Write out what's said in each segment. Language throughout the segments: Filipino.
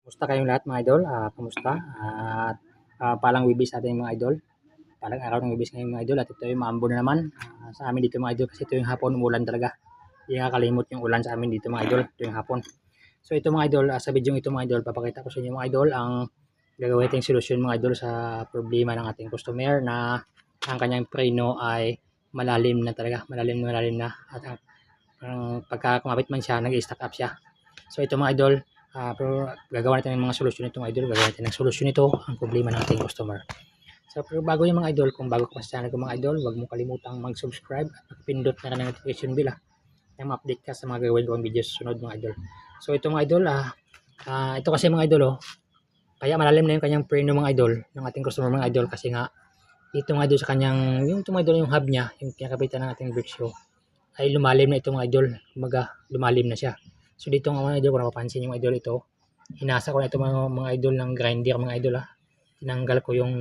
Kumusta kayong lahat mga idol? Kamusta? At palang wibis natin mga idol. Palang araw ng wibis ngayon mga idol. At ito yung maambo na naman sa amin dito mga idol. Kasi ito yung hapon, umulan talaga. Hindi nakakalimot yung ulan sa amin dito mga idol. Ito yung hapon. So ito mga idol, sa video ito mga idol, papakita ko sa inyo mga idol ang gagawin nating solusyon mga idol sa problema ng ating customer na ang kanyang preno ay malalim na talaga. Malalim na. At ang pagka kumapit man siya, nag-stack up siya. So ito mga idol, pero gagawa natin ng mga solusyon nito mga idol. Gagawa natin ng solusyon nito ang problema ng ating customer. So pero bago yung mga idol, kung bago ka sa channel ko mga idol, huwag mo kalimutang mag-subscribe at pindot na ng notification bell na ma-update ka sa mga gagawin kong videos sunod mga idol. So ito mga idol, ito kasi mga idol, kaya malalim na yung kanyang preno mga idol ng ating customer mga idol kasi nga dito mga idol sa kanyang, yung ito mga idol yung hub niya, yung kinakapitan ng ating brake shoe ay lumalim na ito mga idol. Kumaga lumalim na siya. So dito mga idol, kung napapansin yung idol ito, hinasa ko na ito mga idol ng grinder mga idol Tinanggal ko yung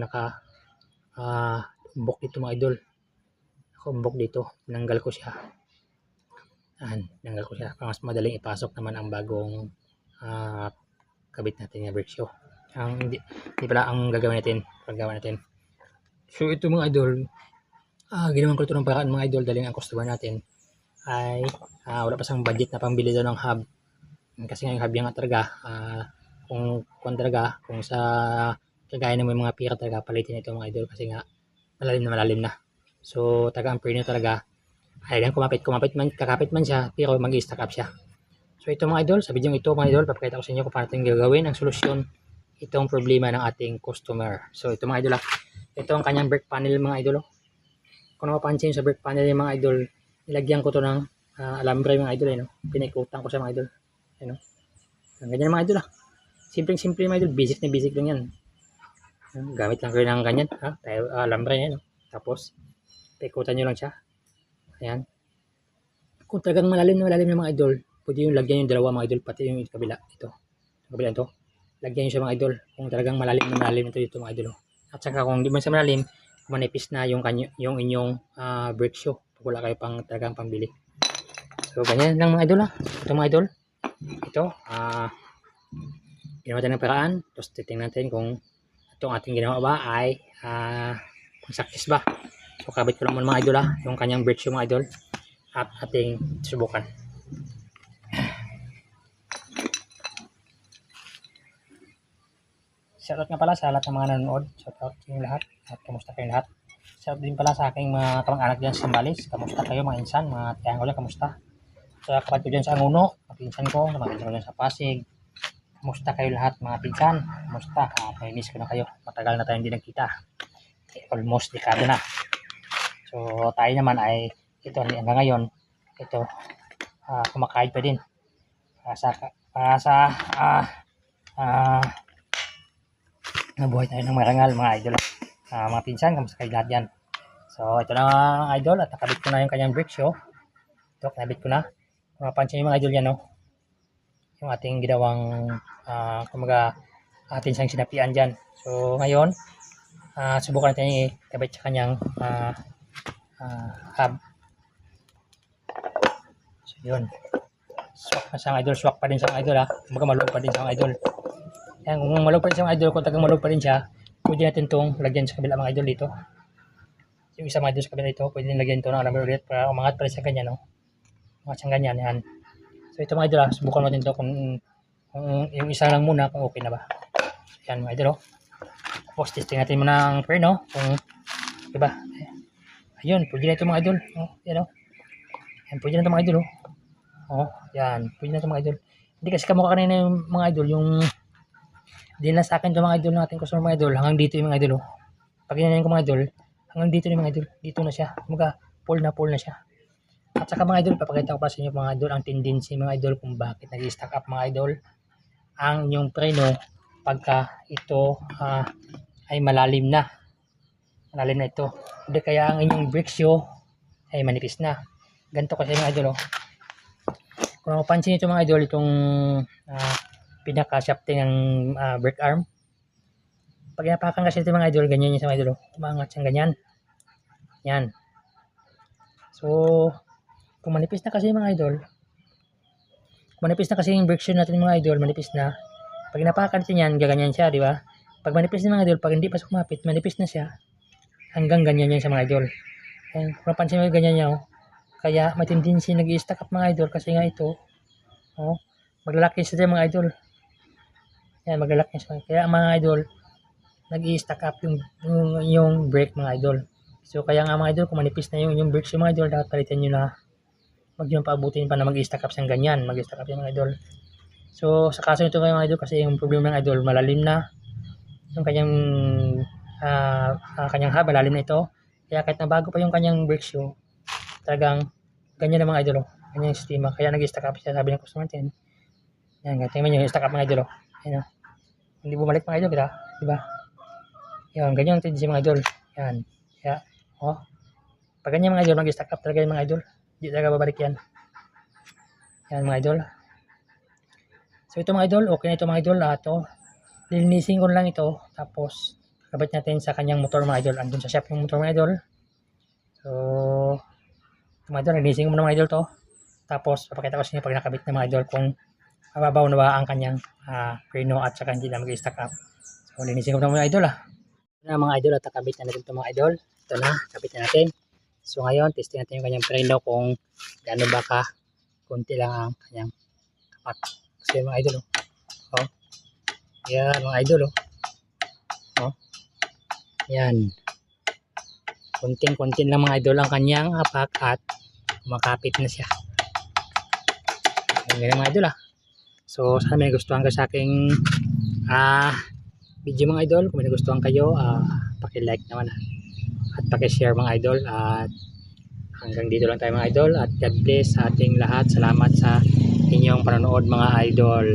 umbok dito mga idol. Umbok dito, tinanggal ko siya. Tinanggal ko siya para mas madaling ipasok naman ang bagong kabit natin na brake shoe. Hindi pala ang gagawin natin. So ito mga idol, ginawan ko ito ng paraan mga idol, daling ang customer natin ay wala pa siyang budget na pambili daw ng hub. Kasi nga yung hub yan talaga, kung sa kagaya ng may mga pira talaga, palitin ito mga idol kasi nga malalim na. So talaga ang preno talaga ay lang kakapit man siya, pero mag-stack up siya. So ito mga idol, sa video ito mga idol, papakita ko sa inyo kung paano natin gagawin ang solusyon itong problema ng ating customer. So ito mga idol, ito ang kanyang brake panel mga idol. Kung napapansin sa brake panel yung mga idol, nilagyan ko to ng alambre mga idol, pinikutan ko sa mga idol. Ganyan mga idol Simpleng-simple mga idol, basic na basic lang yan. Gamit lang kayo ng ganyan, alambre yan, Tapos, pikutan nyo lang siya. Ayan. Kung talagang malalim na mga idol, pwede yung lagyan yung dalawa mga idol, pati yung kabila, ito. Yung kabila ito. Lagyan nyo siya mga idol. Kung talagang malalim na ito dito mga idol. At saka kung di man sa malalim, manipis na yung inyong brake shoe. Wala kayo pang talagang pambili. So, ganyan lang mga idol Ito mga idol. Ito, ginawa tayo ng paraan. Tapos titingnan natin kung itong ating ginawa ba ay success ba. So, kabit ko lang muna mga idol yung kanyang brake shoe mga idol. At ating subukan. Shoutout nga pala sa lahat ng mga nanonood. Shoutout sa inyong lahat. At kamusta kayong lahat? Shoutout din pala sa aking mga kamag-anak dyan sa Sambales. Kamusta kayo mga insan, mga tiyango dyan, kamusta? Sa kapatid ko dyan sa Anguno, mga pinsan ko, mga pinsan ko dyan sa Pasig. Kamusta kayo lahat mga pinsan? Kamusta? Miss ko na kayo. Matagal na tayong hindi nagkita. Almost dekada na. So tayo naman ay ito hanggang ngayon. Ito, kumakain pa din. Nabuhay tayo ng marangal mga idol. Mga pinsan, kamusta kayo lahat yan? So ito na idol at nakabit ko na yung kanyang brake shoe. Ito, nakabit ko na. Kung mapansin yung mga idol yan, yung ating ginawang atin siyang sinapian dyan. So ngayon, subukan natin ikabit sa kanyang hub. So yun. Swak na siyang idol, swak pa din siyang idol Kumbaga maluwag pa din siyang idol. Yan, kung maluwag pa din siyang idol, kung tagang maluwag pa din siya, pwede natin itong lagyan sa kabila mga idol dito. Yung isa mga idol sa kabila dito, pwede din lagyan ito ng alambre ulit para umangat pa rin siya ganyan, Umangat siyang ganyan, yan. So ito mga idol, subukan natin ito kung yung isa lang muna kung okay na ba. Yan mga idol, Tapos testing natin muna ang preno kung diba. Ayun, pwede na ito mga idol. Yan Yan, pwede na ito mga idol yan, pwede na ito mga idol. Hindi kasi kamukha kanina yung mga idol, yung din na sa akin ito mga idol ng ating customer mga idol, hanggang dito yung mga idol Pag yun ko mga idol, hanggang dito yung mga idol, dito na siya. Kumbaga, pull na siya. At saka mga idol, papakita ko pa sa inyo mga idol ang tendency mga idol kung bakit nag-stack up mga idol ang inyong preno pagka ito ay malalim na ito. Hindi kaya ang inyong brake shoe ay manipis na. Ganito kasi mga idol Kung mapansin nyo mga idol, itong pinaka-shafting ng brake arm, pag inapakan kasi ito mga idol, ganyan yung sa mga idol umangat siyang ganyan. Yan. So kung manipis na kasi mga idol, manipis na kasi yung brake shoe natin mga idol, manipis na, Pag napakan niya yan, gaganyan siya, di ba? Pag manipis na mga idol, pag hindi pa sumapit, manipis na siya. Hanggang ganyan yan sa mga idol. Ayan, kung napansin mo ganyan niya, oh. Kaya may tendency nag-i-stack up mga idol kasi nga ito, oh, maglalaki siya mga idol. Ayan, maglalaki siya. Kaya mga idol, nag-i-stack up yung brake mga idol. So kaya nga mga idol, kung manipis na yung brakes yung mga idol, dapat palitan nyo na. Huwag nyo paabutin pa na mag-i-stack up siyang ganyan. Mag-i-stack up yung mga idol. So sa kaso nito mga idol, kasi yung problema ng idol, malalim na yung kanyang kanyang hub, malalim na ito. Kaya kahit na bago pa yung kanyang brake shoe, talagang ganyan na mga idol. Ganyan yung sistema. Kaya nag-i-stack up siya, sabi ng customer natin. Yan, tingnan nyo yung stack up mga idol. Ayan, hindi bumalik mga idol, diba? Yan, ganyan ang tendency mga idol. Yan. Kaya, oh. Pag ganyan mga idol, mag-stack up talaga yung mga idol. Hindi talaga babalik yan. Yan mga idol. So ito mga idol, okay na ito mga idol. Ito, lilinisin ko lang ito. Tapos, kabit natin sa kanyang motor mga idol. Andun sa shop yung motor mga idol. So, ito mga idol, lilinisin ko muna mga idol to. Tapos, papakita ko sa inyo pag nakabit na mga idol kung mababaw na ba ang kanyang preno at saka hindi na mag-stack up. So, linisin ko na mga idol mga idol at nakabit na natin ito mga idol. Ito na, kabit na natin. So ngayon, testing natin yung kanyang preno kung gaano ba ka kunti lang ang kanyang kapat. Kasi mga idol, oh. Yan mga idol, oh. Yan. Kunting-kunting lang mga idol ang kanyang apak at kumakapit na siya. Ganyan mga idol So sana may gustuhan ka sa aking video mga idol. Kung may nagustuhan kayo, paki-like naman at paki-share mga idol. At hanggang dito lang tayo mga idol. At God bless sa ating lahat. Salamat sa inyong panonood mga idol.